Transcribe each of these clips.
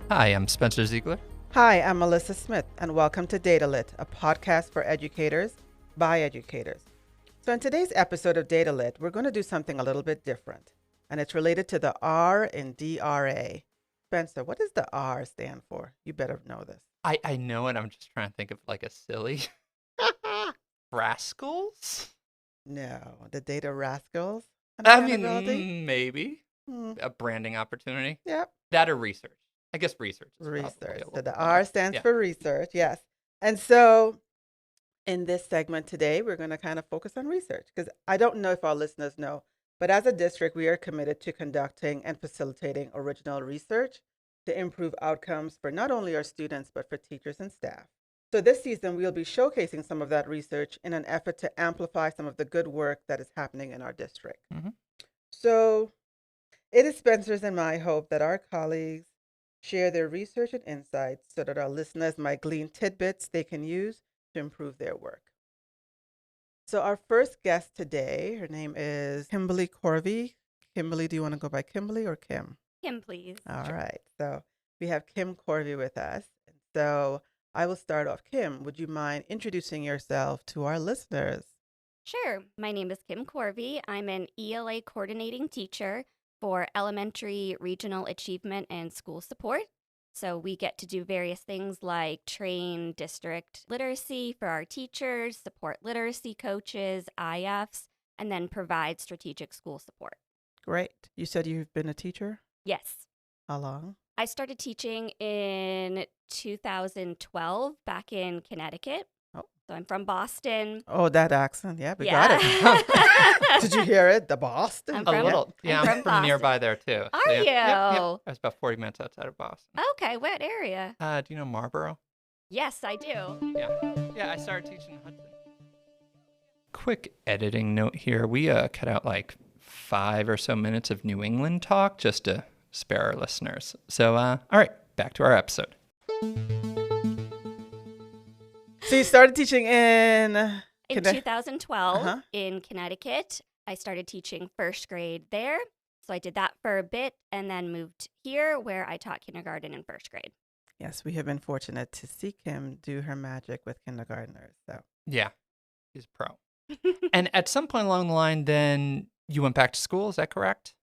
Hi, I'm Spencer Ziegler. Hi, I'm Mellisa Smith, and welcome to Data Lit, a podcast for educators by educators. So, in today's episode of Data Lit, we're going to do something a little bit different, and it's related to the R in DRA. Spencer, what does the R stand for? You better know this. I know it. I'm just trying to think of like a silly rascals. No, the data rascals kind of I accountability? mean, maybe Hmm. a branding opportunity. Yep, That or research. I guess research is probably research. a So, little the better. R stands Yeah. for research, yes. And so, in this segment today, we're going to kind of focus on research because I don't know if our listeners know, but as a district, we are committed to conducting and facilitating original research to improve outcomes for not only our students, but for teachers and staff. So this season, we'll be showcasing some of that research in an effort to amplify some of the good work that is happening in our district. hmm So it is Spencer's and my hope that our colleagues share their research and insights so that our listeners might glean tidbits they can use to improve their work. So our first guest today, her name is Kimberly Corvi. Kimberly, do you want to go by Kimberly or Kim? Kim, please. All Sure. right. So we have Kim Corvi with us. And so I will start off. Kim, would you mind introducing yourself to our listeners? Sure. My name is Kim Corvi. I'm an ELA coordinating teacher for elementary regional achievement and school support. So we get to do various things like train district literacy for our teachers, support literacy coaches, IFs, and then provide strategic school support. Great. You said you've been a teacher? Yes. How long? I started teaching in 2012 back in Connecticut. Oh, So I'm from Boston. oh, that accent. Yeah, we got Yeah. it. Did you hear it? The Boston? I'm A from- little. Yeah, I'm I'm from from nearby there too. Are So, yeah. Yep, yep. you? I was about 40 minutes outside of Boston. Okay, what area? Do you know Marlboro? Yes, I do. Yeah. Yeah, I started teaching in Hudson. Quick editing note here. We cut out like 5 or so minutes of New England talk just to spare our listeners. So, all right, back to our episode. So you started teaching in In Conne- 2012 Uh-huh. in Connecticut, I started teaching first grade there. So I did that for a bit and then moved here where I taught kindergarten and first grade. Yes, we have been fortunate to see Kim do her magic with kindergartners. So Yeah, he's a pro. And at some point along the line, then you went back to school. Is that correct?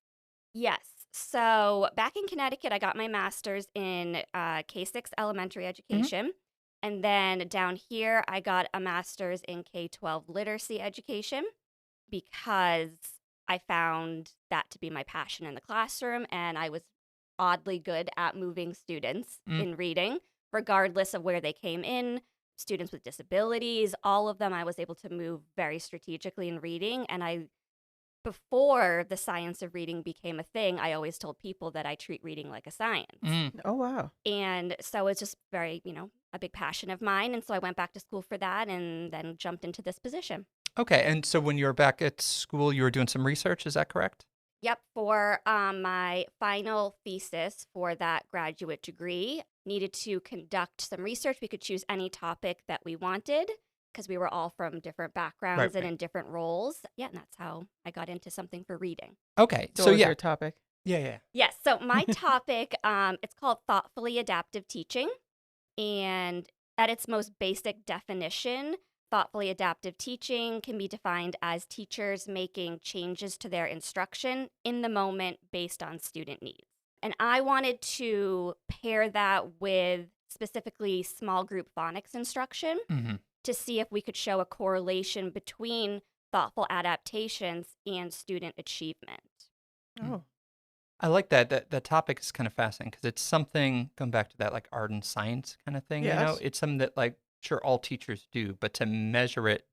Yes. So back in Connecticut, I got my master's in K-6 elementary education. And then down here, I got a master's in K-12 literacy education because I found that to be my passion in the classroom. And I was oddly good at moving students in reading, regardless of where they came in. Students with disabilities, all of them, I was able to move very strategically in reading. And before the science of reading became a thing, I always told people that I treat reading like a science. oh wow. And so it's just very, a big passion of mine. And so I went back to school for that and then jumped into this position. Okay, and so when you were back at school, you were doing some research. Is that correct? Yep, for my final thesis for that graduate degree, needed to conduct some research. We could choose any topic that we wanted because we were all from different backgrounds and right. in different roles. Yeah, and that's how I got into something for reading. Okay, So so what was yeah, your topic? yeah. Yes, so my topic, it's called thoughtfully adaptive teaching. And at its most basic definition, thoughtfully adaptive teaching can be defined as teachers making changes to their instruction in the moment based on student needs. And I wanted to pair that with specifically small group phonics instruction Mm-hmm. to see if we could show a correlation between thoughtful adaptations and student achievement. Oh, I like that. That topic is kind of fascinating because it's something, going back to that like art and science kind of thing, Yes. it's something that like, sure, all teachers do, but to measure it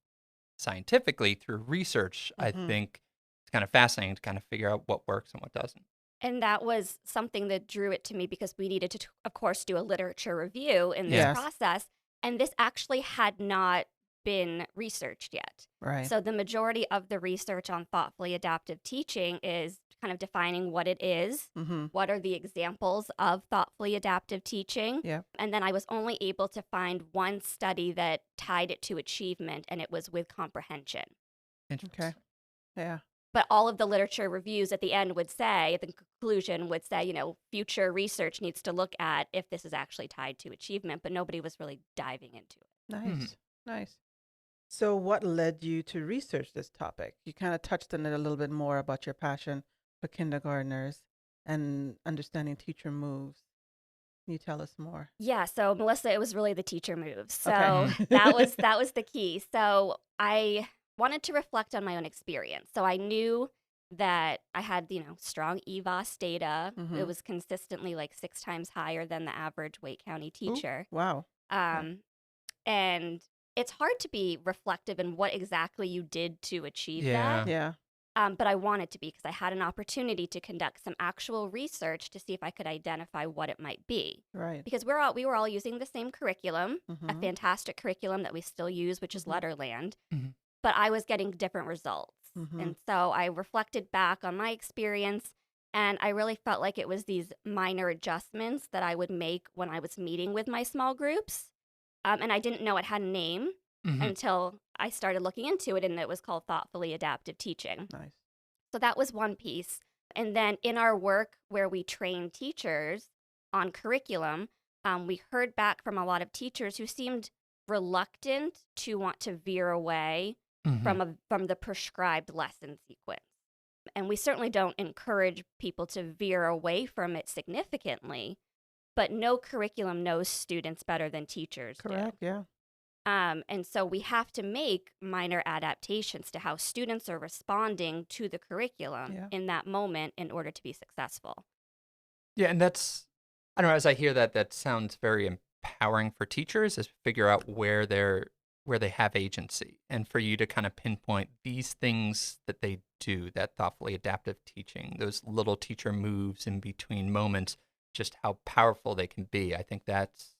scientifically through research, I Mhm. think it's kind of fascinating to kind of figure out what works and what doesn't. And that was something that drew it to me because we needed to, of course, do a literature review in this Yes. process. And this actually had not been researched yet. right. So the majority of the research on thoughtfully adaptive teaching is kind of defining what it is, Mm-hmm. what are the examples of thoughtfully adaptive teaching. Yeah. And then I was only able to find one study that tied it to achievement, and it was with comprehension. Interesting. Yeah. But all of the literature reviews at the end would say, the conclusion would say, future research needs to look at if this is actually tied to achievement, but nobody was really diving into it. Nice. Nice. So what led you to research this topic? You kind of touched on it a little bit more about your passion for kindergartners and understanding teacher moves. Can you tell us more? Yeah, so Mellisa, it was really the teacher moves. So Okay. that was the key. So I wanted to reflect on my own experience. So I knew that I had, strong EVOS data. It was consistently like 6 times higher than the average Wake County teacher. Ooh, wow. And it's hard to be reflective in what exactly you did to achieve Yeah. that. Yeah. But I wanted to be because I had an opportunity to conduct some actual research to see if I could identify what it might be. Right. Because we were all using the same curriculum, a fantastic curriculum that we still use, which is Letterland. Mhm. But I was getting different results. And so I reflected back on my experience, and I really felt like it was these minor adjustments that I would make when I was meeting with my small groups. And I didn't know it had a name until I started looking into it, and it was called thoughtfully adaptive teaching. Nice. So that was one piece. And then in our work where we train teachers on curriculum, we heard back from a lot of teachers who seemed reluctant to want to veer away from the prescribed lesson sequence. And we certainly don't encourage people to veer away from it significantly, but no curriculum knows students better than teachers do. Correct. Yeah. And so we have to make minor adaptations to how students are responding to the curriculum in that moment in order to be successful. Yeah, and that's, I don't know, as I hear that, that sounds very empowering for teachers, is figure out where they have agency, and for you to kind of pinpoint these things that they do, that thoughtfully adaptive teaching, those little teacher moves in between moments, just how powerful they can be. I think that's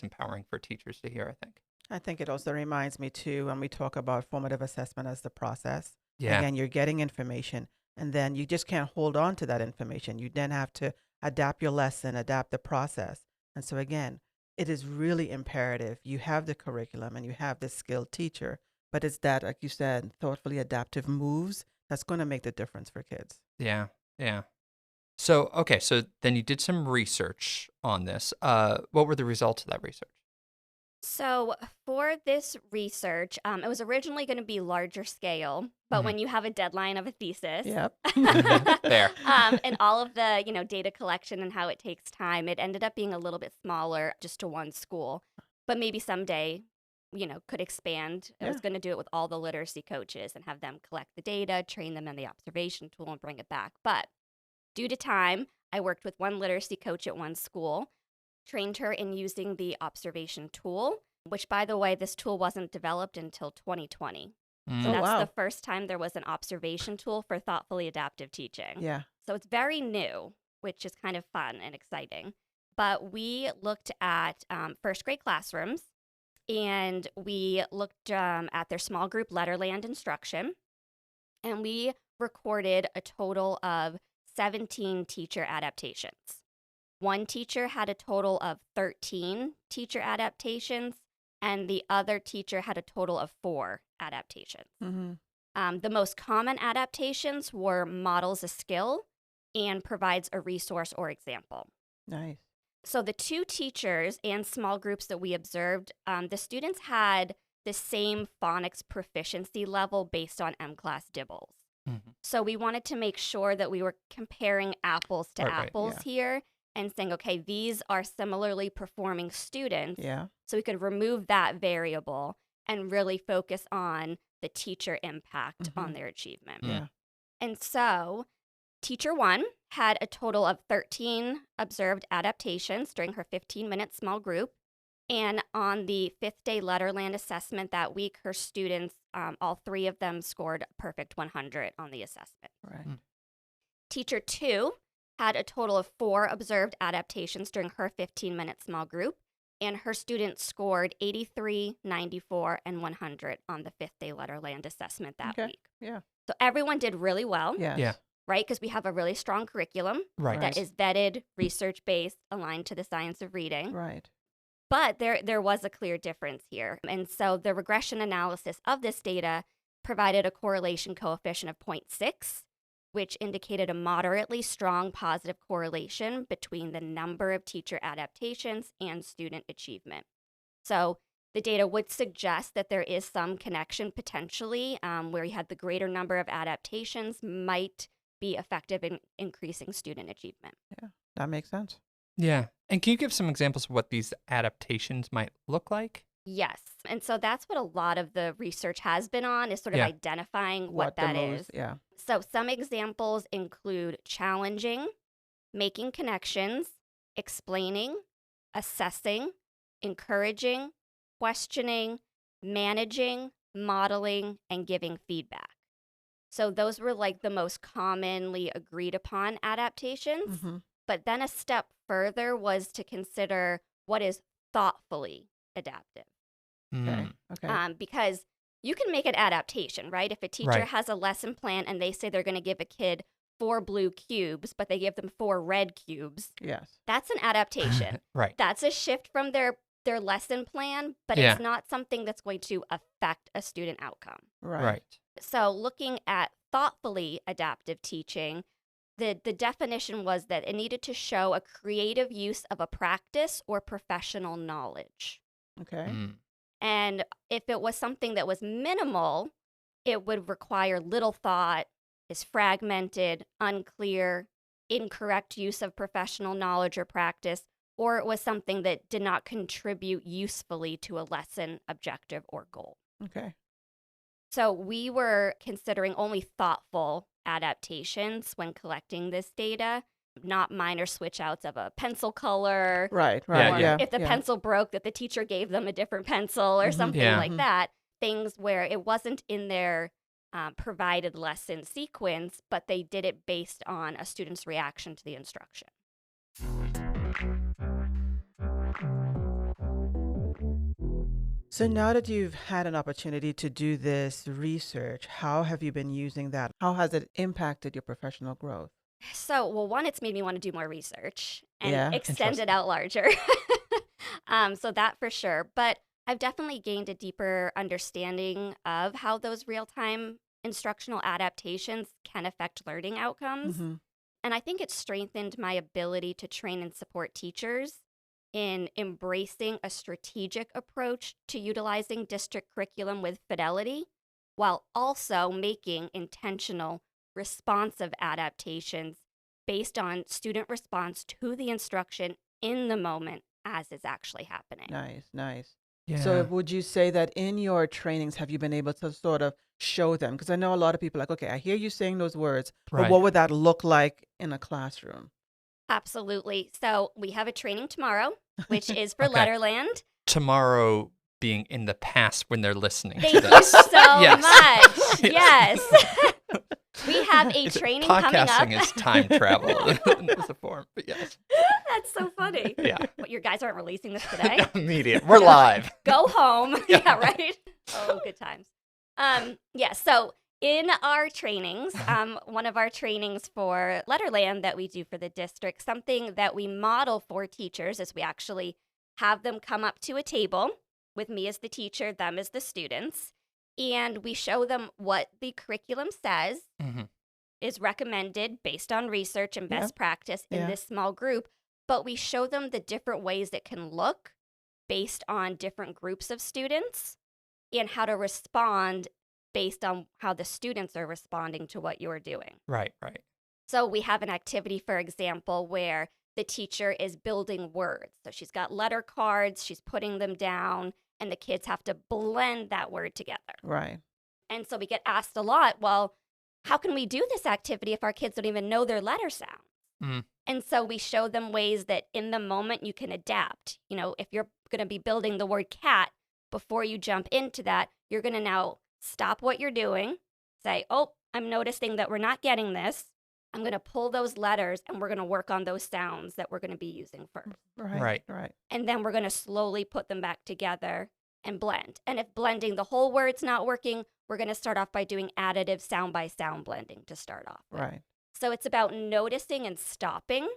empowering for teachers to hear, I think. I think it also reminds me too, when we talk about formative assessment as the process. Yeah. Again, you're getting information, and then you just can't hold on to that information. You then have to adapt your lesson, adapt the process. And so again, it is really imperative. You have the curriculum and you have the skilled teacher, but it's that, like you said, thoughtfully adaptive moves that's going to make the difference for kids. Yeah, yeah. So, okay, so then you did some research on this. What were the results of that research? So for this research, it was originally going to be larger scale, but when you have a deadline of a thesis, Yep. Fair. And all of the data collection and how it takes time, it ended up being a little bit smaller, just to one school. But maybe someday, could expand. I was going to do it with all the literacy coaches and have them collect the data, train them in the observation tool, and bring it back. But due to time, I worked with one literacy coach at one school, trained her in using the observation tool, which, by the way, this tool wasn't developed until 2020. So that's the first time there was an observation tool for thoughtfully adaptive teaching. Yeah. So it's very new, which is kind of fun and exciting. But we looked at first grade classrooms, and we looked at their small group Letterland instruction, and we recorded a total of 17 teacher adaptations. One teacher had a total of 13 teacher adaptations, and the other teacher had a total of 4 adaptations. The most common adaptations were models a skill and provides a resource or example. Nice. So the 2 teachers and small groups that we observed, the students had the same phonics proficiency level based on M-Class Dibbles. So we wanted to make sure that we were comparing apples to apples here and saying, okay, these are similarly performing students. Yeah. So we could remove that variable and really focus on the teacher impact on their achievement. Yeah. And so teacher 1 had a total of 13 observed adaptations during her 15-minute small group. And on the 5th day Letterland assessment that week, her students, all 3 of them scored a perfect 100 on the assessment. Right. Teacher 2 had a total of 4 observed adaptations during her 15-minute small group, and her students scored 83, 94, and 100 on the 5th day Letterland assessment that week. Yeah. So everyone did really well, Yes. Yeah. right? Because we have a really strong curriculum Right. that is vetted, research-based, aligned to the science of reading. Right. But there was a clear difference here. And so the regression analysis of this data provided a correlation coefficient of 0.6, which indicated a moderately strong positive correlation between the number of teacher adaptations and student achievement. So the data would suggest that there is some connection potentially where you had the greater number of adaptations might be effective in increasing student achievement. Yeah, that makes sense. Yeah. And can you give some examples of what these adaptations might look like? Yes. And so that's what a lot of the research has been on, is sort of identifying what that is. Yeah. So some examples include challenging, making connections, explaining, assessing, encouraging, questioning, managing, modeling, and giving feedback. So those were like the most commonly agreed upon adaptations. Mm-hmm. But then a step further was to consider what is thoughtfully adaptive. Okay. Okay. Because you can make an adaptation, right? If a teacher has a lesson plan and they say they're going to give a kid 4 blue cubes, but they give them 4 red cubes. Yes. That's an adaptation. Right. That's a shift from their lesson plan, but it's not something that's going to affect a student outcome. Right. So looking at thoughtfully adaptive teaching, the definition was that it needed to show a creative use of a practice or professional knowledge. Okay. And if it was something that was minimal, it would require little thought, is fragmented, unclear, incorrect use of professional knowledge or practice, or it was something that did not contribute usefully to a lesson objective or goal. Okay. So we were considering only thoughtful adaptations when collecting this data, not minor switch outs of a pencil color. Right. Or if the pencil broke, that the teacher gave them a different pencil or something like that. Things where it wasn't in their provided lesson sequence, but they did it based on a student's reaction to the instruction. So now that you've had an opportunity to do this research, how have you been using that? How has it impacted your professional growth? So, well, one, it's made me want to do more research and Yeah, extend it out larger. So that for sure. But I've definitely gained a deeper understanding of how those real-time instructional adaptations can affect learning outcomes. Mm-hmm. And I think it's strengthened my ability to train and support teachers in embracing a strategic approach to utilizing district curriculum with fidelity, while also making intentional, responsive adaptations based on student response to the instruction in the moment as it's actually happening. Nice. Yeah. So would you say that in your trainings, have you been able to sort of show them? Because I know a lot of people are like, okay, I hear you saying those words, but what would that look like in a classroom? Absolutely. So we have a training tomorrow, which is for Letterland. Tomorrow being in the past when they're listening Thank to this. you so much. Yes. We have a training coming up. Podcasting is time travel as a form, but yes. That's so funny. Yeah. But your guys aren't releasing this today? Immediate. We're live. Go home. Yeah, right? Oh, good times. So in our trainings, one of our trainings for Letterland that we do for the district, something that we model for teachers is we actually have them come up to a table with me as the teacher, them as the students, and we show them what the curriculum says is recommended based on research and best practice in this small group, but we show them the different ways it can look based on different groups of students and how to respond based on how the students are responding to what you're doing. Right. So we have an activity, for example, where the teacher is building words. So she's got letter cards, she's putting them down, and the kids have to blend that word together. Right. And so we get asked a lot, well, how can we do this activity if our kids don't even know their letter sounds? Mm. And so we show them ways that in the moment you can adapt. You know, if you're going to be building the word cat, before you jump into that, you're going to now stop what you're doing, say, oh, I'm noticing that we're not getting this. I'm going to pull those letters and we're going to work on those sounds that we're going to be using first. Right. And then we're going to slowly put them back together and blend. And if blending the whole word's not working, we're going to start off by doing additive sound by sound blending to start off with. Right. So it's about noticing and stopping,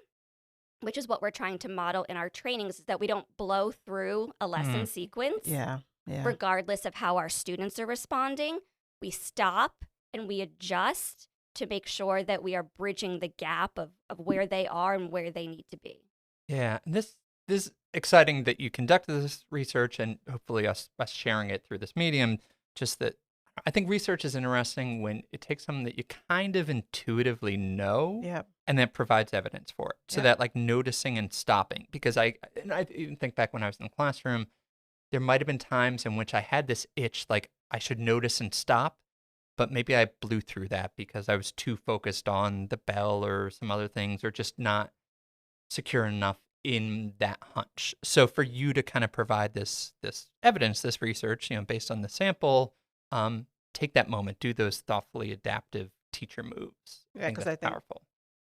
which is what we're trying to model in our trainings, is that we don't blow through a lesson sequence. Yeah. Regardless of how our students are responding, we stop and we adjust to make sure that we are bridging the gap of where they are and where they need to be. Yeah, and this is exciting that you conducted this research and hopefully us sharing it through this medium. Just that I think research is interesting when it takes something that you kind of intuitively know Yeah. and then provides evidence for it. So Yeah. that like noticing and stopping, because I even think back when I was in the classroom, there might have been times in which I had this itch, like I should notice and stop, but maybe I blew through that because I was too focused on the bell or some other things, or just not secure enough in that hunch. So for you to kind of provide this evidence, this research, based on the sample, take that moment, do those thoughtfully adaptive teacher moves. Yeah, because I that's think, powerful.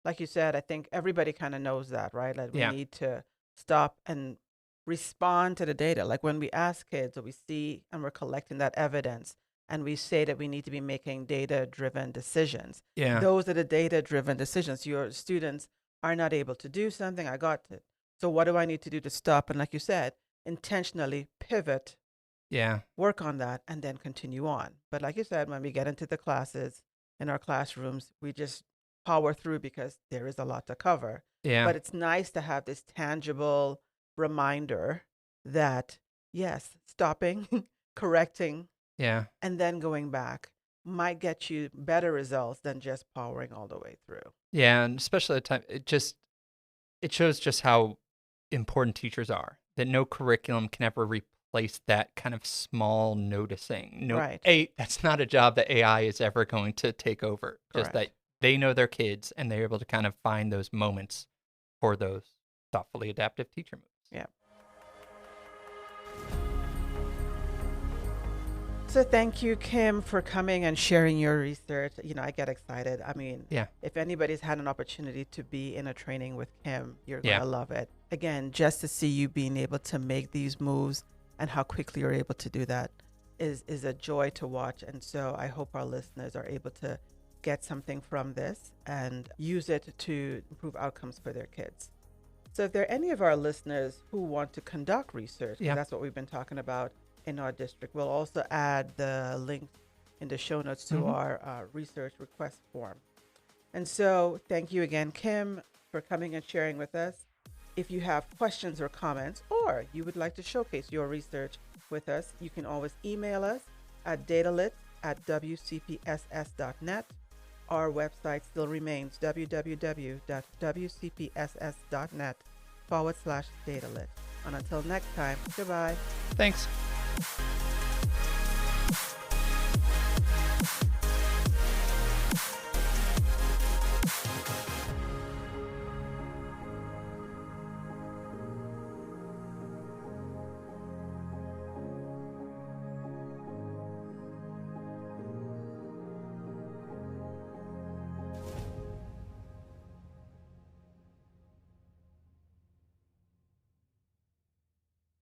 like you said, I think everybody kind of knows that, right? Like we Yeah. need to stop and respond to the data. Like when we ask kids or we see and we're collecting that evidence and we say that we need to be making data-driven decisions. Yeah. Those are the data-driven decisions. Your students are not able to do something. I got it. So what do I need to do to stop? And like you said, intentionally pivot, Yeah. work on that, and then continue on. But like you said, when we get into the classes in our classrooms, we just power through because there is a lot to cover. Yeah. But it's nice to have this tangible reminder that, yes, stopping, correcting, Yeah. and then going back might get you better results than just powering all the way through. Yeah. And especially at the time, it shows just how important teachers are, that no curriculum can ever replace that kind of small noticing. No, Right. That's not a job that AI is ever going to take over. Just that Correct. they know their kids and they're able to kind of find those moments for those thoughtfully adaptive teacher moves. Yeah. So thank you, Kim, for coming and sharing your research. I get excited. I mean, Yeah. if anybody's had an opportunity to be in a training with Kim, you're going Yeah. to love it. Again, just to see you being able to make these moves and how quickly you're able to do that is a joy to watch. And so I hope our listeners are able to get something from this and use it to improve outcomes for their kids. So if there are any of our listeners who want to conduct research, 'cause Yeah. that's what we've been talking about in our district, we'll also add the link in the show notes to our research request form. And so thank you again, Kim, for coming and sharing with us. If you have questions or comments, or you would like to showcase your research with us, you can always email us at datalit@wcpss.net. Our website still remains www.wcpss.net/datalit. And until next time, goodbye. Thanks.